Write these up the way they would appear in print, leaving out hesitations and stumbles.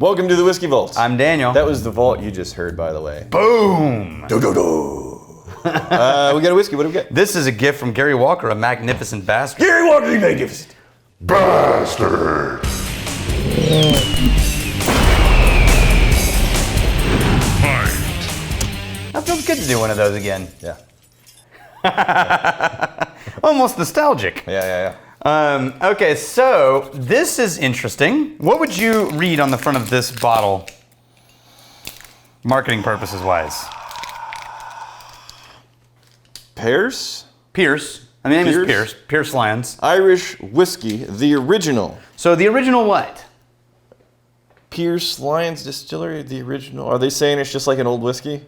Welcome to the Whiskey Vault. I'm Daniel. That was the vault you just heard, by the way. Boom! Do. We got a whiskey. What do we get? This is a gift from Gary Walker, a magnificent bastard. Gary Walker, the magnificent Bastard! That feels good to do one of those again. Yeah. Almost nostalgic. Yeah. Okay, so this is interesting. What would you read on the front of this bottle, marketing purposes wise? Pearse? Pearse. My name is Pearse. Pearse Lyons. Irish whiskey, the original. So the original what? Pearse Lyons Distillery, the original. Are they saying it's just like an old whiskey?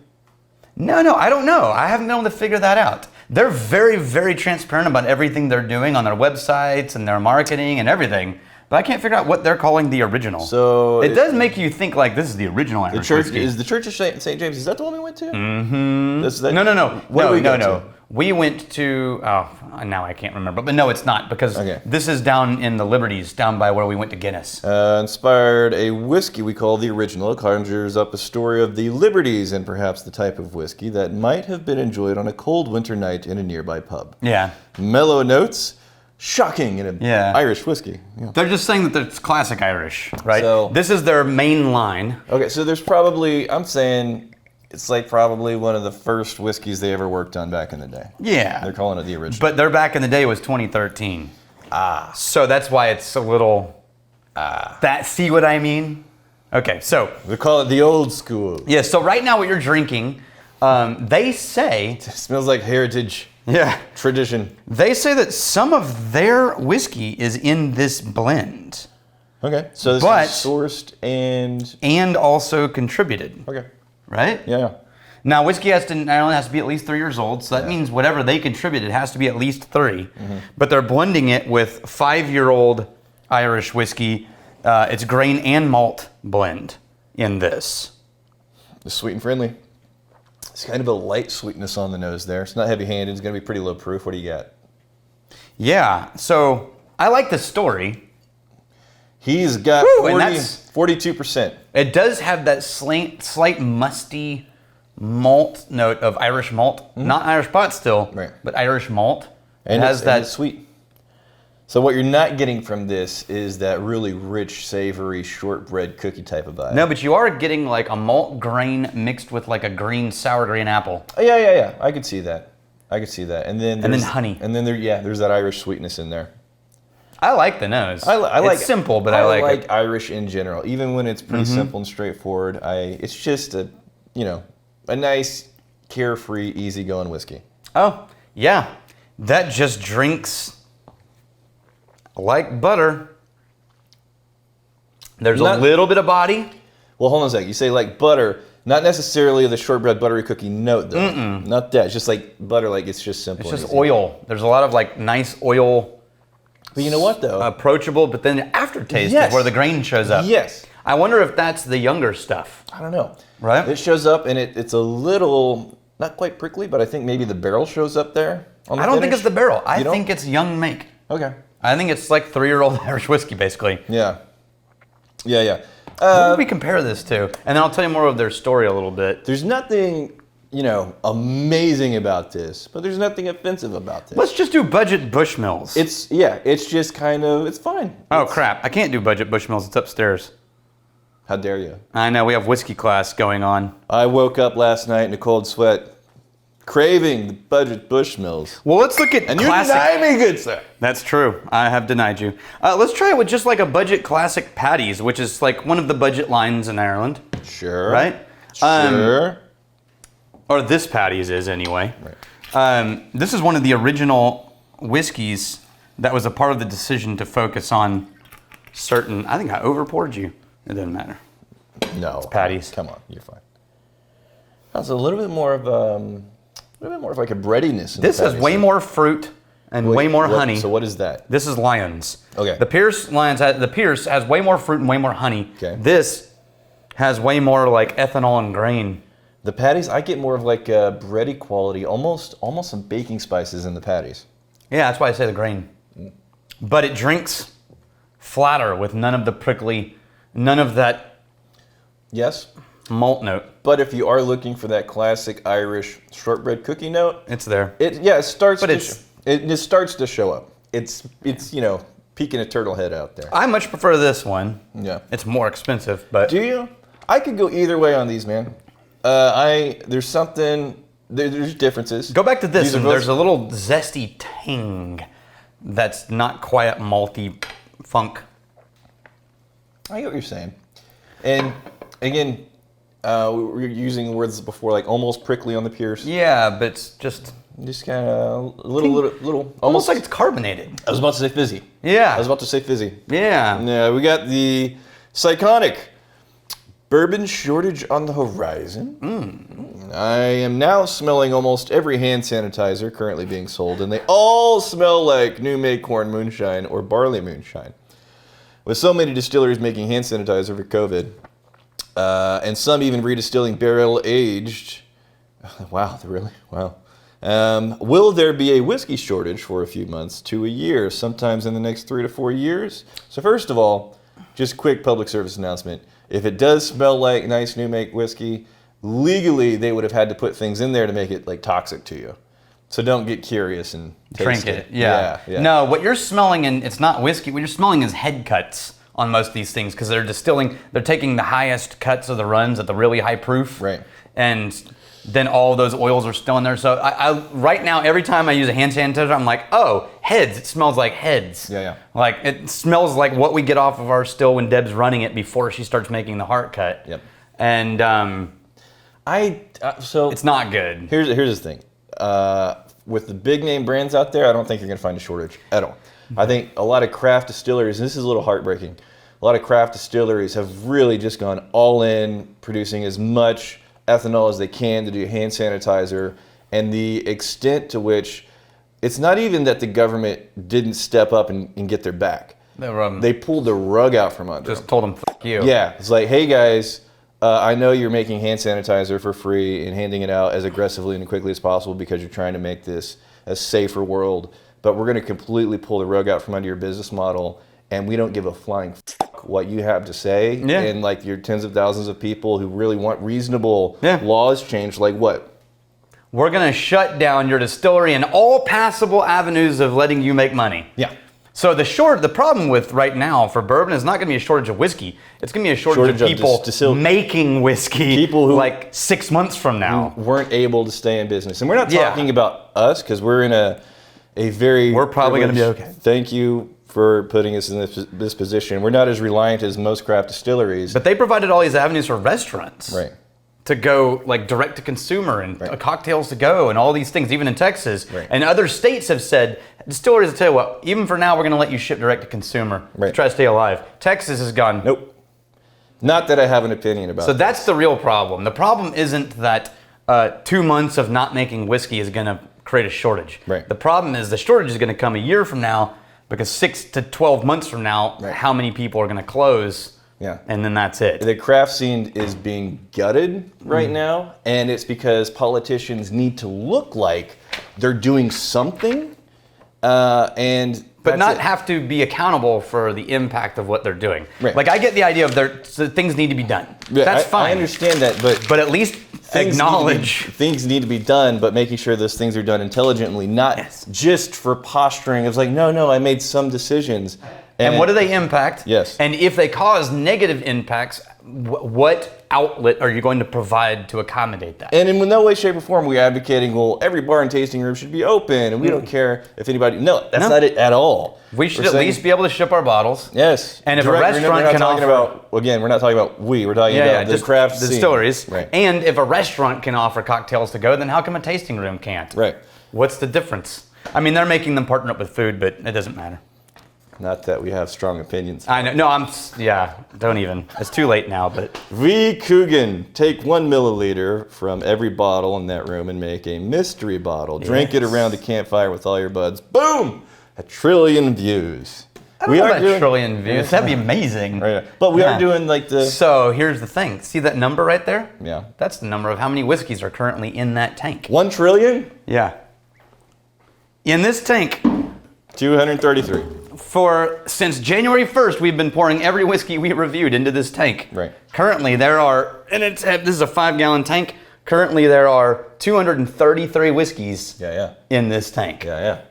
No, I don't know. I haven't been able to figure that out. They're very, very transparent about everything they're doing on their websites and their marketing and everything. But I can't figure out what they're calling the original. So it does make you think like this is the original Irish the church whiskey. is the Church of St. James. Is that the one we went to? Mm-hmm. No. What did we go to? We went to, now I can't remember, but no, it's not, because this is down in the Liberties, down by where we went to Guinness. Inspired a whiskey we call the original. It conjures up a story of the Liberties and perhaps the type of whiskey that might have been enjoyed on a cold winter night in a nearby pub. Yeah. Mellow notes, shocking in Irish whiskey. Yeah. They're just saying that it's classic Irish, right? So, this is their main line. Okay, so there's probably, I'm saying, it's like probably one of the first whiskeys they ever worked on back in the day. Yeah. They're calling it the original. But their back in the day was 2013. So that's why it's a little, see what I mean? Okay, so. They call it the old school. Yeah, so right now what you're drinking, they say. It smells like heritage. Yeah. Tradition. They say that some of their whiskey is in this blend. Okay, so this is sourced and also contributed. Okay. Right? Yeah. Now, whiskey has to be at least 3 years old, so that means whatever they contributed has to be at least 3. Mm-hmm. But they're blending it with 5-year-old Irish whiskey. It's grain and malt blend in this. It's sweet and friendly. It's kind of a light sweetness on the nose there. It's not heavy-handed. It's going to be pretty low proof. What do you got? Yeah, so I like the story. He's got 42%. It does have that slight musty malt note of Irish malt. Not Irish pot still, but Irish malt. And it's sweet. So what you're not getting from this is that really rich, savory, shortbread cookie type of vibe. No, but you are getting like a malt grain mixed with like a sour green apple. Oh, yeah. I could see that. And then honey. And then there's that Irish sweetness in there. I like the nose. It's simple, but I like it. Irish in general. Even when it's pretty simple and straightforward, it's just a nice, carefree, easygoing whiskey. Oh, yeah. That just drinks like butter. There's a little bit of body. Well, hold on a sec. You say like butter, not necessarily the shortbread buttery cookie note, though. Not that. It's just like butter, like it's just simple. It's just oil. There's a lot of like nice oil. But you know what, though? Approachable, but then the aftertaste is where the grain shows up. Yes. I wonder if that's the younger stuff. I don't know. Right? It shows up, and it's a little, not quite prickly, but I think maybe the barrel shows up there on the I don't think it's the barrel. I don't? think it's young make. Okay. I think it's like 3-year-old Irish whiskey, basically. Yeah. What would we compare this to? And then I'll tell you more of their story a little bit. There's nothing, amazing about this, but there's nothing offensive about this. Let's just do budget Bushmills. It's just kind of, it's fine. Oh, crap. I can't do budget Bushmills. It's upstairs. How dare you? I know. We have whiskey class going on. I woke up last night in a cold sweat, craving the budget Bushmills. Well, let's look at and classic. You deny me, good sir. That's true. I have denied you. Let's try it with just like a budget classic Paddy's, which is like one of the budget lines in Ireland. Sure. Right? Sure. Or this Paddy's is anyway. Right. This is one of the original whiskeys that was a part of the decision to focus on certain. I think I overpoured you. It doesn't matter. No. It's Paddy's. Come on, you're fine. That's a little bit more of like a breadiness. This has way more fruit and way more honey. So what is that? This is Lyons. Okay. The Pearse has way more fruit and way more honey. Okay. This has way more like ethanol and grain. The Paddy's, I get more of like a bready quality, almost some baking spices in the Paddy's. Yeah, that's why I say the grain. But it drinks flatter with none of the prickly, none of that Yes. Malt note. But if you are looking for that classic Irish shortbread cookie note, It's there. it starts But it starts to show up. It's peeking a turtle head out there. I much prefer this one. Yeah. It's more expensive, but Do you? I could go either way on these, man. There's differences. go back to this These are and both- there's a little zesty tang that's not quiet malty funk. I get what you're saying. And again, we were using words before like almost prickly on the Pearse. Yeah, but it's just Just kind of a little almost like it's carbonated. I was about to say fizzy. Yeah. I was about to say fizzy. Yeah. Yeah, we got the Psychonic bourbon shortage on the horizon. I am now smelling almost every hand sanitizer currently being sold, and they all smell like new made corn moonshine or barley moonshine. With so many distilleries making hand sanitizer for COVID, and some even redistilling barrel aged. Wow, really? Wow. Will there be a whiskey shortage for a few months to a year, sometimes in the next 3 to 4 years? So first of all, just quick public service announcement. If it does smell like nice new make whiskey, legally they would have had to put things in there to make it like toxic to you. So don't get curious and taste Drink it. Yeah. Yeah. No, what you're smelling, and it's not whiskey, what you're smelling is head cuts on most of these things because they're distilling, they're taking the highest cuts of the runs at the really high proof. Right. And then all those oils are still in there. So I right now, every time I use a hand sanitizer, I'm like, oh, heads. It smells like heads. Yeah. Like it smells like what we get off of our still when Deb's running it before she starts making the heart cut. Yep. And So it's not good. Here's the thing. With the big name brands out there, I don't think you're going to find a shortage at all. I think a lot of craft distilleries, and this is a little heartbreaking, a lot of craft distilleries have really just gone all in, producing as much ethanol as they can to do hand sanitizer, and the extent to which it's not even that the government didn't step up and get their back. They pulled the rug out from under Just them. told them, fuck you. Yeah, it's like, hey guys, I know you're making hand sanitizer for free and handing it out as aggressively and quickly as possible because you're trying to make this a safer world, but we're going to completely pull the rug out from under your business model, and we don't give a flying what you have to say. Yeah. And like your tens of thousands of people who really want reasonable laws changed, like what? We're going to shut down your distillery and all passable avenues of letting you make money. Yeah. So the problem with right now for bourbon is not going to be a shortage of whiskey. It's going to be a shortage of people making whiskey. People who like 6 months from now weren't able to stay in business. And we're not talking about us because we're in a very... We're probably going to be okay. Thank you for putting us in this position. We're not as reliant as most craft distilleries. But they provided all these avenues for restaurants. Right. To go like direct to consumer and cocktails to go and all these things, even in Texas. Right. And other states have said, distilleries will tell you what, even for now, we're going to let you ship direct to consumer to try to stay alive. Texas has gone, nope. Not that I have an opinion about So that's the real problem. The problem isn't that 2 months of not making whiskey is going to create a shortage. Right. The problem is the shortage is going to come a year from now because 6 to 12 months from now, how many people are going to close? Yeah. And then that's it. The craft scene is being gutted right now, and it's because politicians need to look like they're doing something, but not have to be accountable for the impact of what they're doing. Right. Like I get the idea of things need to be done. Yeah, That's fine. I understand that, but at least acknowledge things need to be done, but making sure those things are done intelligently, not just for posturing. It's like, no, I made some decisions. And what do they impact? Yes. And if they cause negative impacts, what outlet are you going to provide to accommodate that? And in no way, shape, or form are we advocating, well, every bar and tasting room should be open, and we don't care if anybody... No, that's not it at all. We should at least be able to ship our bottles. Yes. And if a restaurant can offer... Again, we're not talking about we're talking about the craft scene. Distilleries. Right. And if a restaurant can offer cocktails to go, then how come a tasting room can't? Right. What's the difference? I mean, they're making them partner up with food, but it doesn't matter. Not that we have strong opinions. I know. No, don't even. It's too late now, but... V. Coogan, take 1 milliliter from every bottle in that room and make a mystery bottle. Drink it around a campfire with all your buds. Boom! 1 trillion views. I don't know about 1 trillion views. That'd be amazing. Right. But we are doing like the... So here's the thing. See that number right there? Yeah. That's the number of how many whiskeys are currently in that tank. 1 trillion? Yeah. In this tank, 233. Since January 1st, we've been pouring every whiskey we reviewed into this tank. Right. Currently, there are, and this is a 5-gallon tank. Currently, there are 233 whiskeys in this tank. Yeah.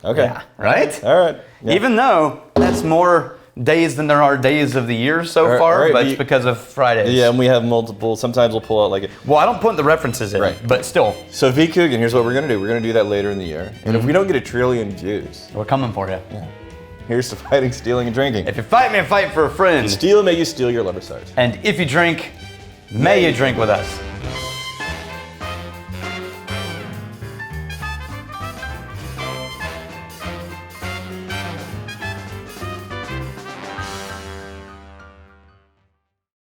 Okay. Yeah, right? All right. Yeah. Even though that's more days than there are days of the year so far, right, but it's because of Fridays. Yeah, and we have multiple. Sometimes we'll pull out like Well, I don't put the references in, but still. So V. Coogan, here's what we're gonna do. We're gonna do that later in the year. And if we don't get a trillion views, We're coming for you. here's to fighting, stealing, and drinking. If you fight me, fight for a friend. Steal, may you steal your lover stars. And if you drink, may you drink with us.